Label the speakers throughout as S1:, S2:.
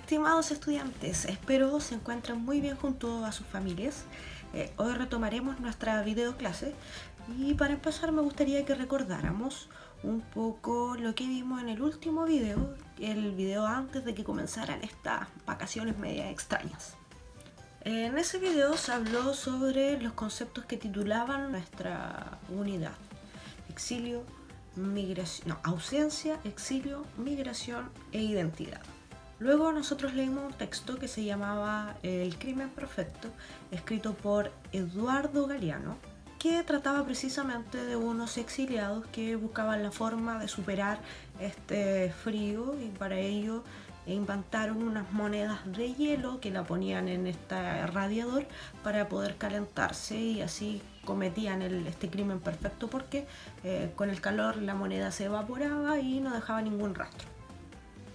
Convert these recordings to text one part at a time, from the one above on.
S1: Estimados estudiantes, espero se encuentren muy bien junto a sus familias. Hoy retomaremos nuestra videoclase y para empezar me gustaría que recordáramos un poco lo que vimos en el último video, el video antes de que comenzaran estas vacaciones medias extrañas. En ese video se habló sobre los conceptos que titulaban nuestra unidad: exilio, migración, ausencia, exilio, migración e identidad. Luego nosotros leímos un texto que se llamaba El crimen perfecto, escrito por Eduardo Galeano, que trataba precisamente de unos exiliados que buscaban la forma de superar este frío y para ello inventaron unas monedas de hielo que la ponían en este radiador para poder calentarse y así cometían este crimen perfecto porque con el calor la moneda se evaporaba y no dejaba ningún rastro.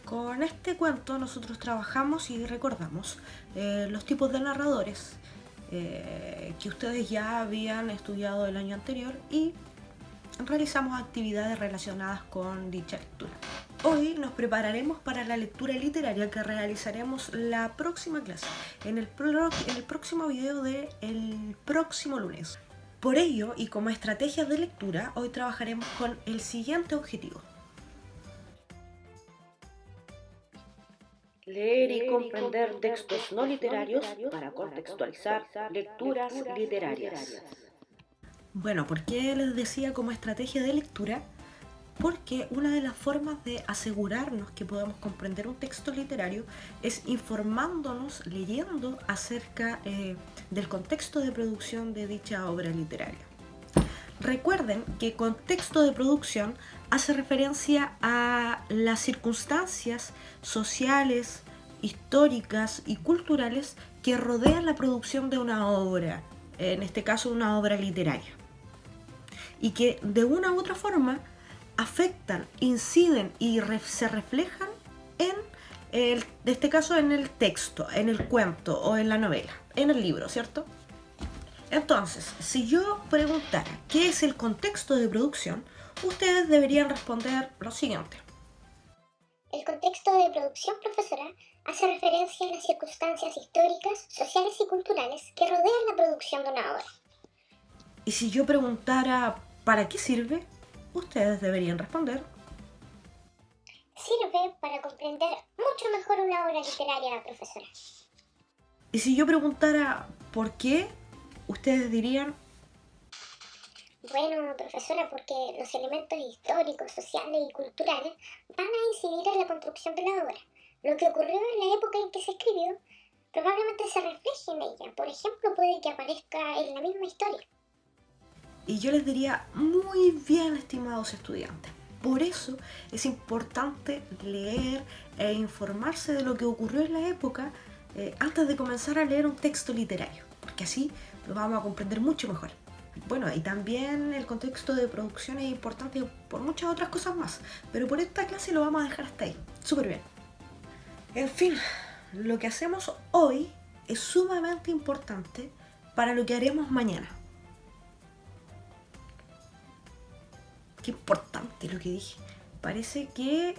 S1: Con este cuento nosotros trabajamos y recordamos los tipos de narradores que ustedes ya habían estudiado el año anterior y realizamos actividades relacionadas con dicha lectura. Hoy nos prepararemos para la lectura literaria que realizaremos la próxima clase, en el próximo video del próximo lunes. Por ello, y como estrategias de lectura, hoy trabajaremos con el siguiente objetivo: leer y comprender textos no literarios para contextualizar lecturas literarias. Bueno, ¿por qué les decía como estrategia de lectura? Porque una de las formas de asegurarnos que podamos comprender un texto literario es informándonos, leyendo acerca del contexto de producción de dicha obra literaria. Recuerden que contexto de producción hace referencia a las circunstancias sociales, históricas y culturales que rodean la producción de una obra, en este caso una obra literaria, y que de una u otra forma afectan, inciden y se reflejan en este caso en el texto, en el cuento o en la novela, en el libro, ¿cierto? Entonces, si yo preguntara qué es el contexto de producción, ustedes deberían responder lo siguiente.
S2: El contexto de producción, profesora, hace referencia a las circunstancias históricas, sociales y culturales que rodean la producción de una obra.
S1: Y si yo preguntara ¿para qué sirve?, ustedes deberían responder.
S2: Sirve para comprender mucho mejor una obra literaria, profesora.
S1: Y si yo preguntara ¿por qué?, ustedes dirían.
S2: Bueno, profesora, porque los elementos históricos, sociales y culturales van a incidir en la construcción de la obra. Lo que ocurrió en la época en que se escribió probablemente se refleje en ella. Por ejemplo, puede que aparezca en la misma historia.
S1: Y yo les diría, muy bien, estimados estudiantes. Por eso es importante leer e informarse de lo que ocurrió en la época antes de comenzar a leer un texto literario, porque así lo vamos a comprender mucho mejor. Bueno, y también el contexto de producción es importante por muchas otras cosas más, pero por esta clase lo vamos a dejar hasta ahí. Súper bien. En fin, lo que hacemos hoy es sumamente importante para lo que haremos mañana. Qué importante lo que dije. Parece que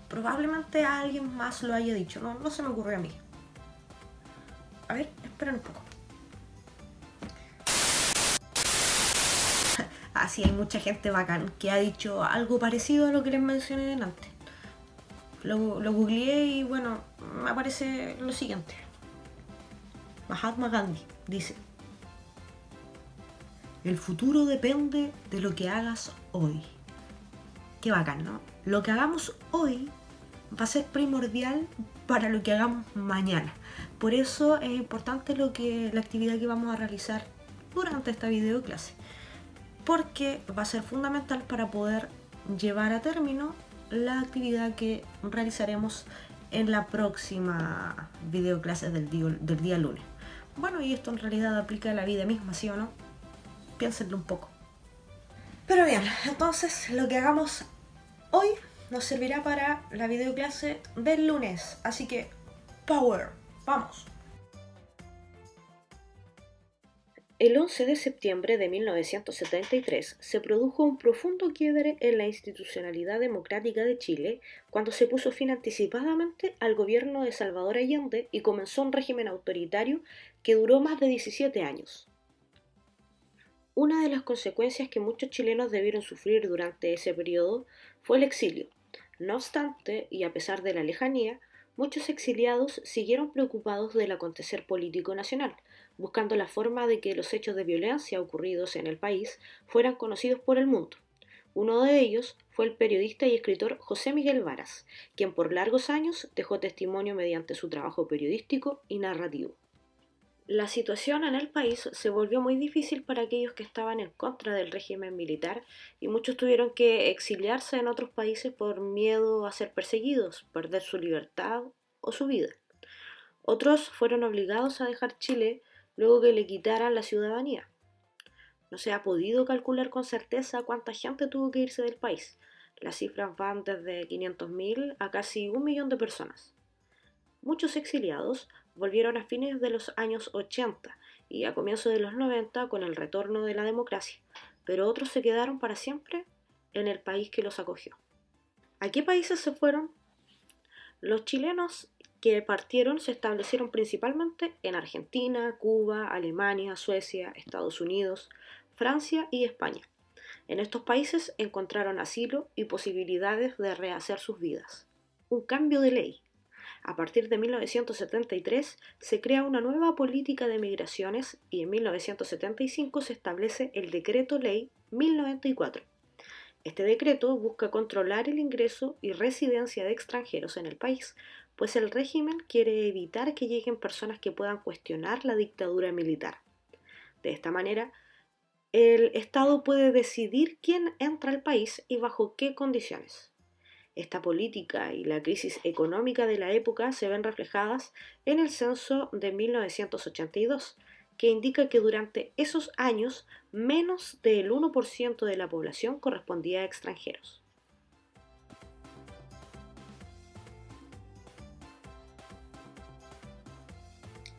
S1: probablemente alguien más lo haya dicho. No se me ocurrió a mí. A ver, esperen un poco. Así hay mucha gente bacán que ha dicho algo parecido a lo que les mencioné antes. Lo googleé y bueno, me aparece lo siguiente. Mahatma Gandhi dice: el futuro depende de lo que hagas hoy. Qué bacán, ¿no? Lo que hagamos hoy va a ser primordial para lo que hagamos mañana. Por eso es importante la actividad que vamos a realizar durante esta videoclase, porque va a ser fundamental para poder llevar a término la actividad que realizaremos en la próxima videoclase del día lunes. Bueno, y esto en realidad aplica a la vida misma, ¿sí o no? Piénsenlo un poco. Pero bien, entonces lo que hagamos hoy nos servirá para la videoclase del lunes. Así que, power, vamos. El 11 de septiembre de 1973 se produjo un profundo quiebre en la institucionalidad democrática de Chile cuando se puso fin anticipadamente al gobierno de Salvador Allende y comenzó un régimen autoritario que duró más de 17 años. Una de las consecuencias que muchos chilenos debieron sufrir durante ese periodo fue el exilio. No obstante, y a pesar de la lejanía, muchos exiliados siguieron preocupados del acontecer político nacional, buscando la forma de que los hechos de violencia ocurridos en el país fueran conocidos por el mundo. Uno de ellos fue el periodista y escritor José Miguel Varas, quien por largos años dejó testimonio mediante su trabajo periodístico y narrativo. La situación en el país se volvió muy difícil para aquellos que estaban en contra del régimen militar y muchos tuvieron que exiliarse en otros países por miedo a ser perseguidos, perder su libertad o su vida. Otros fueron obligados a dejar Chile luego que le quitaran la ciudadanía. No se ha podido calcular con certeza cuánta gente tuvo que irse del país. Las cifras van desde 500.000 a casi 1 millón de personas. Muchos exiliados volvieron a fines de los años 80 y a comienzos de los 90 con el retorno de la democracia, pero otros se quedaron para siempre en el país que los acogió. ¿A qué países se fueron? Los chilenos que partieron se establecieron principalmente en Argentina, Cuba, Alemania, Suecia, Estados Unidos, Francia y España. En estos países encontraron asilo y posibilidades de rehacer sus vidas. Un cambio de ley. A partir de 1973 se crea una nueva política de migraciones y en 1975 se establece el Decreto Ley 1094. Este decreto busca controlar el ingreso y residencia de extranjeros en el país, pues el régimen quiere evitar que lleguen personas que puedan cuestionar la dictadura militar. De esta manera, el Estado puede decidir quién entra al país y bajo qué condiciones. Esta política y la crisis económica de la época se ven reflejadas en el censo de 1982, que indica que durante esos años menos del 1% de la población correspondía a extranjeros.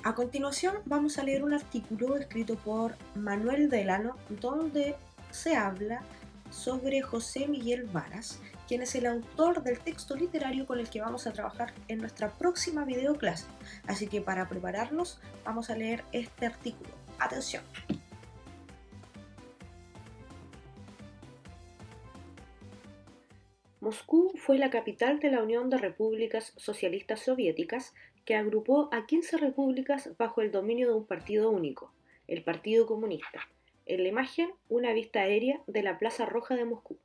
S1: A continuación vamos a leer un artículo escrito por Manuel Delano donde se habla sobre José Miguel Varas, quien es el autor del texto literario con el que vamos a trabajar en nuestra próxima videoclase. Así que para prepararnos vamos a leer este artículo. ¡Atención! Moscú fue la capital de la Unión de Repúblicas Socialistas Soviéticas que agrupó a 15 repúblicas bajo el dominio de un partido único, el Partido Comunista. En la imagen, una vista aérea de la Plaza Roja de Moscú.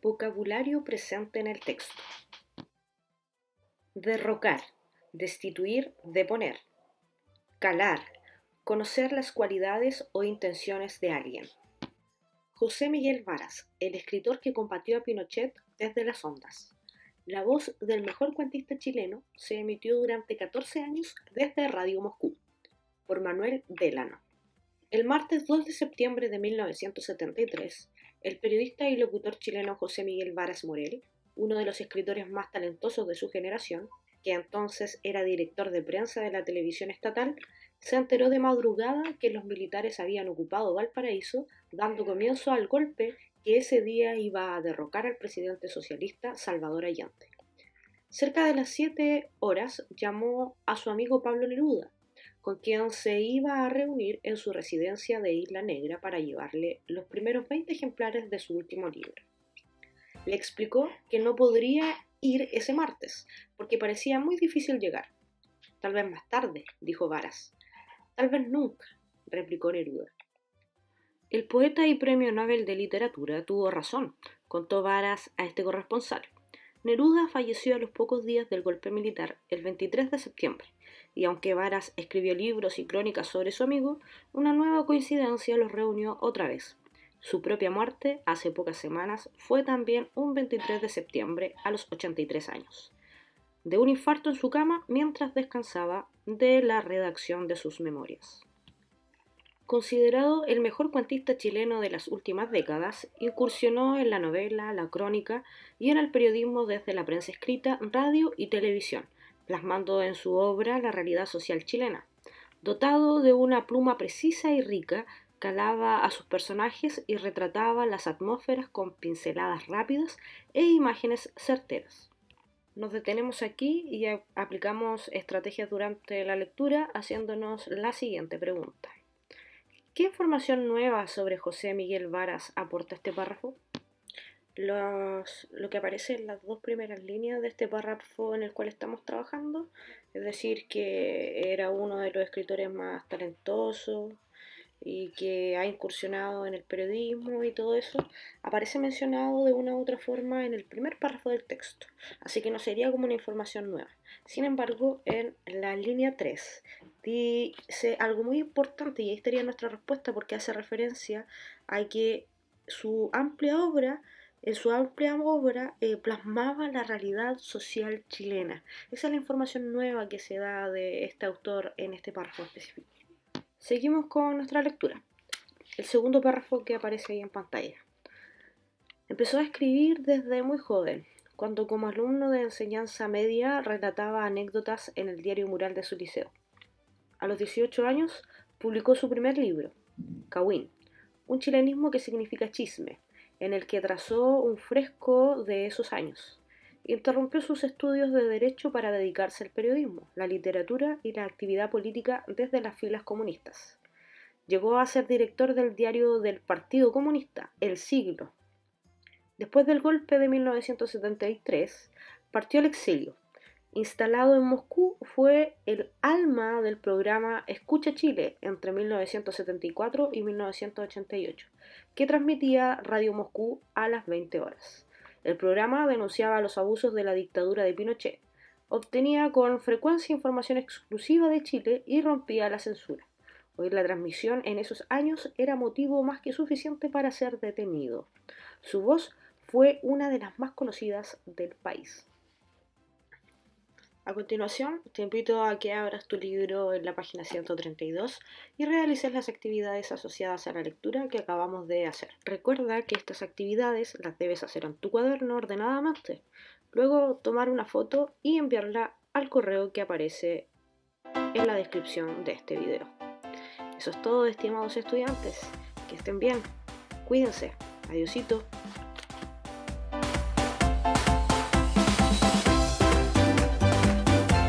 S1: Vocabulario presente en el texto. Derrocar, destituir, deponer. Calar, conocer las cualidades o intenciones de alguien. José Miguel Varas, el escritor que combatió a Pinochet desde las ondas. La voz del mejor cuentista chileno se emitió durante 14 años desde Radio Moscú, por Manuel Delano. El martes 2 de septiembre de 1973, el periodista y locutor chileno José Miguel Varas Morel, uno de los escritores más talentosos de su generación, que entonces era director de prensa de la televisión estatal, se enteró de madrugada que los militares habían ocupado Valparaíso, dando comienzo al golpe que ese día iba a derrocar al presidente socialista Salvador Allende. Cerca de las 7 horas llamó a su amigo Pablo Neruda, con quien se iba a reunir en su residencia de Isla Negra para llevarle los primeros 20 ejemplares de su último libro. Le explicó que no podría ir ese martes, porque parecía muy difícil llegar. Tal vez más tarde, dijo Varas. Tal vez nunca, replicó Neruda. El poeta y premio Nobel de Literatura tuvo razón, contó Varas a este corresponsal. Neruda falleció a los pocos días del golpe militar, el 23 de septiembre, y aunque Varas escribió libros y crónicas sobre su amigo, una nueva coincidencia los reunió otra vez. Su propia muerte, hace pocas semanas, fue también un 23 de septiembre a los 83 años, de un infarto en su cama mientras descansaba de la redacción de sus memorias. Considerado el mejor cuentista chileno de las últimas décadas, incursionó en la novela, la crónica y en el periodismo desde la prensa escrita, radio y televisión, plasmando en su obra la realidad social chilena. Dotado de una pluma precisa y rica, calaba a sus personajes y retrataba las atmósferas con pinceladas rápidas e imágenes certeras. Nos detenemos aquí y aplicamos estrategias durante la lectura haciéndonos la siguiente pregunta. ¿Qué información nueva sobre José Miguel Varas aporta este párrafo? Lo que aparece en las dos primeras líneas de este párrafo en el cual estamos trabajando, es decir, que era uno de los escritores más talentosos y que ha incursionado en el periodismo y todo eso, aparece mencionado de una u otra forma en el primer párrafo del texto, así que no sería como una información nueva. Sin embargo, en la línea 3 dice algo muy importante y ahí estaría nuestra respuesta porque hace referencia a que en su amplia obra plasmaba la realidad social chilena. Esa es la información nueva que se da de este autor en este párrafo específico. Seguimos con nuestra lectura. El segundo párrafo que aparece ahí en pantalla. Empezó a escribir desde muy joven, cuando como alumno de enseñanza media relataba anécdotas en el diario mural de su liceo. A los 18 años publicó su primer libro, Cahuen, un chilenismo que significa chisme, en el que trazó un fresco de esos años. Interrumpió sus estudios de Derecho para dedicarse al periodismo, la literatura y la actividad política desde las filas comunistas. Llegó a ser director del diario del Partido Comunista, El Siglo. Después del golpe de 1973, partió al exilio. Instalado en Moscú, fue el alma del programa Escucha Chile entre 1974 y 1988, que transmitía Radio Moscú a las 20 horas. El programa denunciaba los abusos de la dictadura de Pinochet, obtenía con frecuencia información exclusiva de Chile y rompía la censura. Oír la transmisión en esos años era motivo más que suficiente para ser detenido. Su voz fue una de las más conocidas del país. A continuación, te invito a que abras tu libro en la página 132 y realices las actividades asociadas a la lectura que acabamos de hacer. Recuerda que estas actividades las debes hacer en tu cuaderno ordenadamente. Luego tomar una foto y enviarla al correo que aparece en la descripción de este video. Eso es todo, estimados estudiantes. Que estén bien. Cuídense. Adiosito.